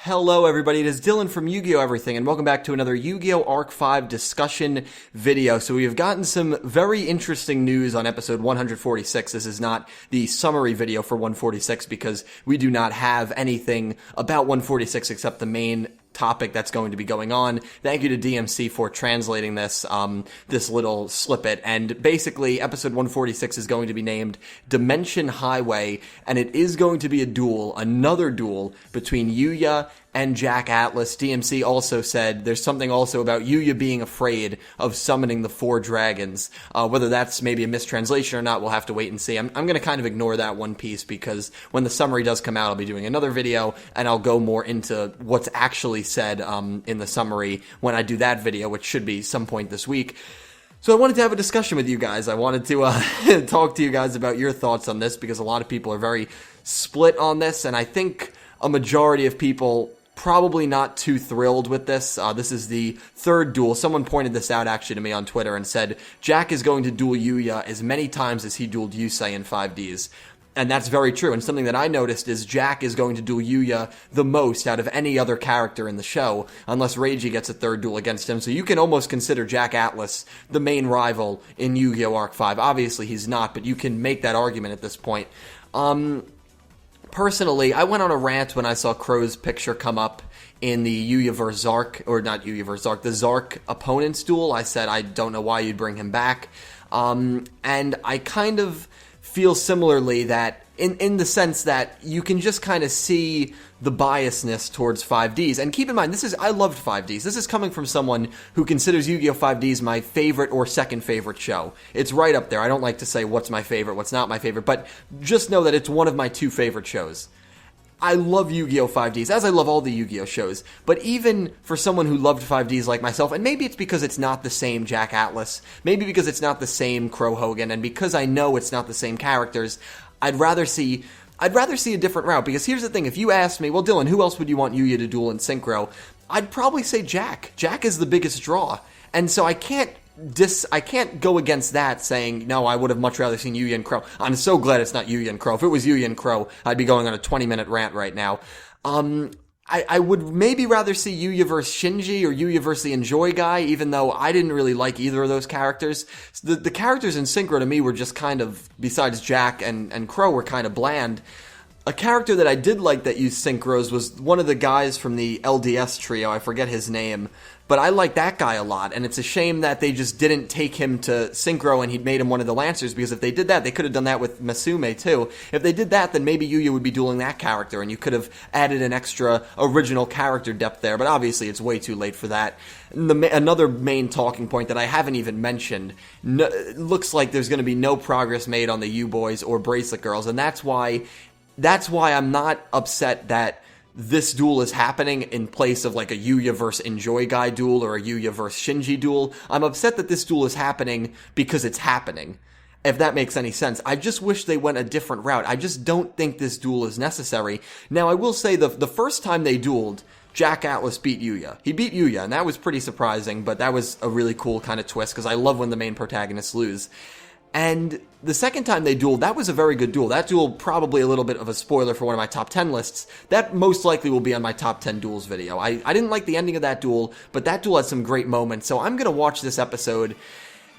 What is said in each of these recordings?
Hello everybody, it is Dylan from Yugioh Everything, and welcome back to another Yu-Gi-Oh! Arc 5 discussion video. So we have gotten some very interesting news on episode 146. This is not the summary video for 146 because we do not have anything about 146 except the main topic that's going to be going on. Thank you to DMC for translating this little snippet. And basically, episode 146 is going to be named Dimension Highway, and it is going to be a duel, another duel between Yuya and Jack Atlas. DMC also said there's something also about Yuya being afraid of summoning the four dragons. Whether that's maybe a mistranslation or not, we'll have to wait and see. I'm going to kind of ignore that one piece because when the summary does come out, I'll be doing another video and I'll go more into what's actually said in the summary when I do that video, which should be some point this week. So I wanted to have a discussion with you guys. I wanted to talk to you guys about your thoughts on this because a lot of people are very split on this, and I think a majority of people probably not too thrilled with this. This is the third duel. Someone pointed this out actually to me on Twitter and said, Jack is going to duel Yuya as many times as he dueled Yusei in 5Ds. And that's very true. And something that I noticed is Jack is going to duel Yuya the most out of any other character in the show, unless Reiji gets a third duel against him. So you can almost consider Jack Atlas the main rival in Yu-Gi-Oh! Arc 5. Obviously he's not, but you can make that argument at this point. Personally, I went on a rant when I saw Crow's picture come up in the Yuya vs. Zark, or not Yuya vs. Zark, the Zark opponent's duel. I said, I don't know why you'd bring him back. And I kind of feel similarly that in the sense that you can just kind of see the biasness towards 5Ds. And keep in mind, I loved 5Ds. This is coming from someone who considers Yu-Gi-Oh! 5Ds my favorite or second favorite show. It's right up there. I don't like to say what's my favorite, what's not my favorite, but just know that it's one of my two favorite shows. I love Yu-Gi-Oh! 5Ds, as I love all the Yu-Gi-Oh! Shows, but even for someone who loved 5Ds like myself, and maybe it's because it's not the same Jack Atlas, maybe because it's not the same Crow Hogan, and because I know it's not the same characters, I'd rather see a different route, because here's the thing, if you asked me, well, Dylan, who else would you want Yuya to duel in Synchro? I'd probably say Jack. Jack is the biggest draw, and so I can't go against that saying, no, I would have much rather seen Yuya and Crow. I'm so glad it's not Yuya and Crow. If it was Yuya and Crow, I'd be going on a 20-minute rant right now. I would maybe rather see Yuya versus Shinji or Yuya versus the Enjoy guy, even though I didn't really like either of those characters. The characters in Synchro to me were just kind of, besides Jack and Crow, were kind of bland. A character that I did like that used synchros was one of the guys from the LDS trio. I forget his name, but I like that guy a lot, and it's a shame that they just didn't take him to synchro and he'd made him one of the Lancers, because if they did that, they could have done that with Masume too. If they did that, then maybe Yuya would be dueling that character, and you could have added an extra original character depth there, but obviously it's way too late for that. Another main talking point that I haven't even mentioned, looks like there's going to be no progress made on the U-Boys or Bracelet Girls, and that's why I'm not upset that this duel is happening in place of like a Yuya vs. Enjoy guy duel or a Yuya vs. Shinji duel. I'm upset that this duel is happening because it's happening, if that makes any sense. I just wish they went a different route. I just don't think this duel is necessary. Now, I will say the first time they dueled, Jack Atlas beat Yuya. He beat Yuya, and that was pretty surprising, but that was a really cool kind of twist because I love when the main protagonists lose. And the second time they dueled, that was a very good duel. That duel, probably a little bit of a spoiler for one of my top 10 lists. That most likely will be on my top 10 duels video. I didn't like the ending of that duel, but that duel had some great moments. So I'm going to watch this episode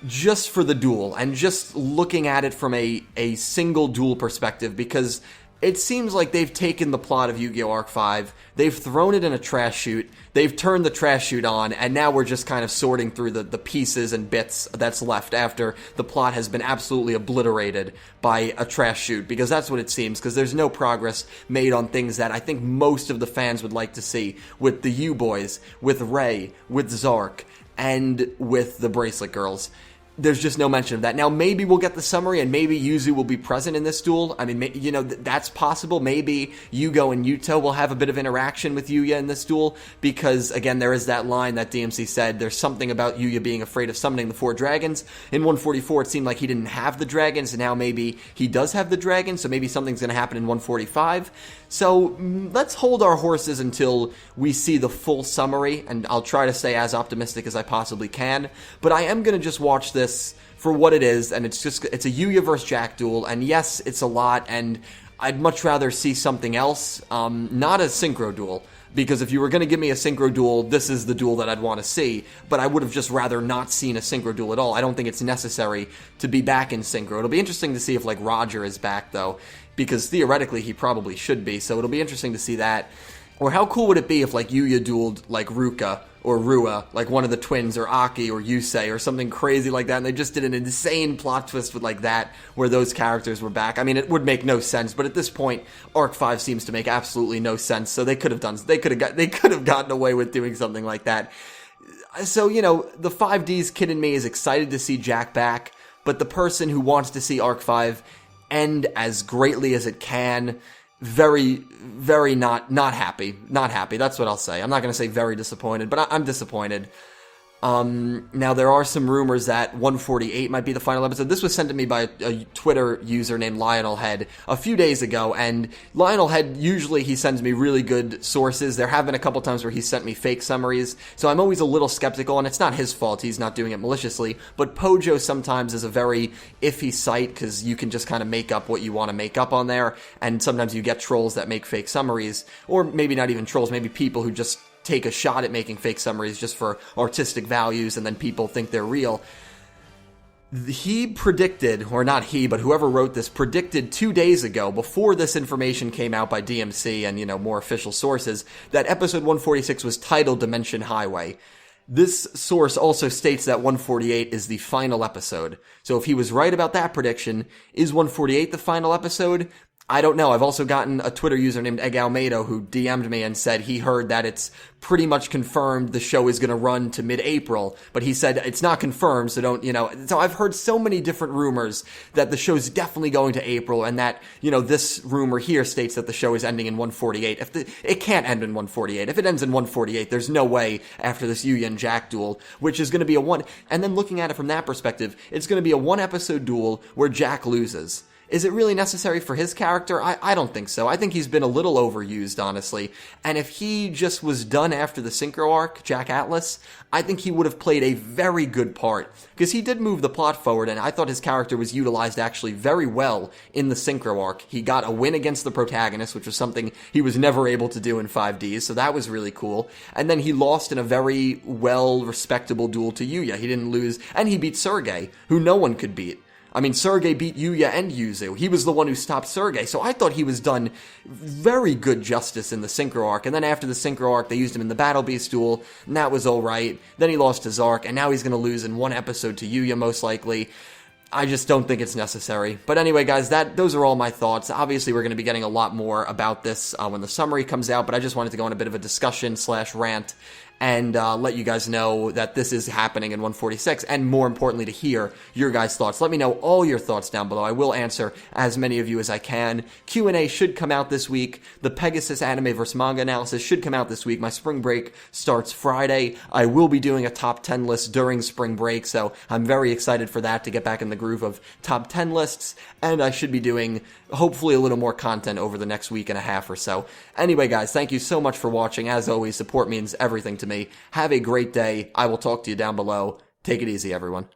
just for the duel and just looking at it from a single duel perspective, because it seems like they've taken the plot of Yu-Gi-Oh! Arc 5, they've thrown it in a trash chute, they've turned the trash chute on, and now we're just kind of sorting through the pieces and bits that's left after the plot has been absolutely obliterated by a trash chute, because that's what it seems, because there's no progress made on things that I think most of the fans would like to see, with the U-Boys, with Rei, with Zark, and with the Bracelet Girls. There's just no mention of that. Now, maybe we'll get the summary, and maybe Yuzu will be present in this duel. I mean, you know, that's possible. Maybe Yugioh and Yuto will have a bit of interaction with Yuya in this duel, because, again, there is that line that DMC said, there's something about Yuya being afraid of summoning the four dragons. In 144, it seemed like he didn't have the dragons, and now maybe he does have the dragons, so maybe something's going to happen in 145. So, let's hold our horses until we see the full summary, and I'll try to stay as optimistic as I possibly can. But I am going to just watch this for what it is, and it's a Yuya versus Jack duel, and yes, it's a lot, and I'd much rather see something else, not a synchro duel, because if you were going to give me a synchro duel, this is the duel that I'd want to see, but I would have just rather not seen a synchro duel at all. I don't think it's necessary to be back in synchro. It'll be interesting to see if, like, Roger is back, though, because theoretically he probably should be, so it'll be interesting to see that. Or how cool would it be if, like, Yuya dueled, like, Ruka or Rua, like one of the twins, or Aki or Yusei, or something crazy like that, and they just did an insane plot twist with, like, that, where those characters were back. I mean, it would make no sense, but at this point, Arc 5 seems to make absolutely no sense, so they could have gotten away with doing something like that. So, you know, the 5D's kid in me is excited to see Jack back, but the person who wants to see Arc 5 end as greatly as it can, very, very not happy. Not happy, that's what I'll say. I'm not going to say very disappointed, but I'm disappointed. Now, there are some rumors that 148 might be the final episode. This was sent to me by a Twitter user named Lionel Head a few days ago, and Lionel Head, usually he sends me really good sources. There have been a couple times where he sent me fake summaries, so I'm always a little skeptical, and it's not his fault. He's not doing it maliciously, but Pojo sometimes is a very iffy site, because you can just kind of make up what you want to make up on there, and sometimes you get trolls that make fake summaries, or maybe not even trolls, maybe people who just take a shot at making fake summaries just for artistic values, and then people think they're real. He predicted, or not he, but whoever wrote this, predicted 2 days ago, before this information came out by DMC and, you know, more official sources, that episode 146 was titled Dimension Highway. This source also states that 148 is the final episode. So if he was right about that prediction, is 148 the final episode? I don't know. I've also gotten a Twitter user named Egg Almeida who DM'd me and said he heard that it's pretty much confirmed the show is going to run to mid-April, but he said it's not confirmed, so don't, you know. So I've heard so many different rumors that the show's definitely going to April, and that, you know, this rumor here states that the show is ending in 148. It can't end in 148. If it ends in 148, there's no way after this Yuya and Jack duel, which is going to be a one, and then looking at it from that perspective, it's going to be a one-episode duel where Jack loses. Is it really necessary for his character? I don't think so. I think he's been a little overused, honestly. And if he just was done after the Synchro arc, Jack Atlas, I think he would have played a very good part. Because he did move the plot forward, and I thought his character was utilized actually very well in the Synchro arc. He got a win against the protagonist, which was something he was never able to do in 5Ds, so that was really cool. And then he lost in a very well, respectable duel to Yuya. He didn't lose, and he beat Sergei, who no one could beat. I mean, Sergei beat Yuya and Yuzu. He was the one who stopped Sergei, so I thought he was done very good justice in the Synchro arc. And then after the Synchro arc, they used him in the Battle Beast duel, and that was alright. Then he lost to Zark, and now he's going to lose in one episode to Yuya, most likely. I just don't think it's necessary. But anyway, guys, those are all my thoughts. Obviously, we're going to be getting a lot more about this when the summary comes out, but I just wanted to go on a bit of a discussion/rant and let you guys know that this is happening in 146, and more importantly, to hear your guys' thoughts. Let me know all your thoughts down below. I will answer as many of you as I can. Q&A should come out this week. The Pegasus anime versus manga analysis should come out this week. My spring break starts Friday. I will be doing a top 10 list during spring break, so I'm very excited for that, to get back in the groove of top 10 lists, and I should be doing, hopefully, a little more content over the next week and a half or so. Anyway, guys, thank you so much for watching. As always, support means everything to me. Have a great day. I will talk to you down below. Take it easy, everyone.